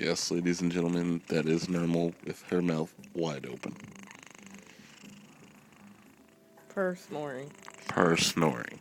Yes, ladies and gentlemen, that is normal with her mouth wide open. Per snoring. Per snoring.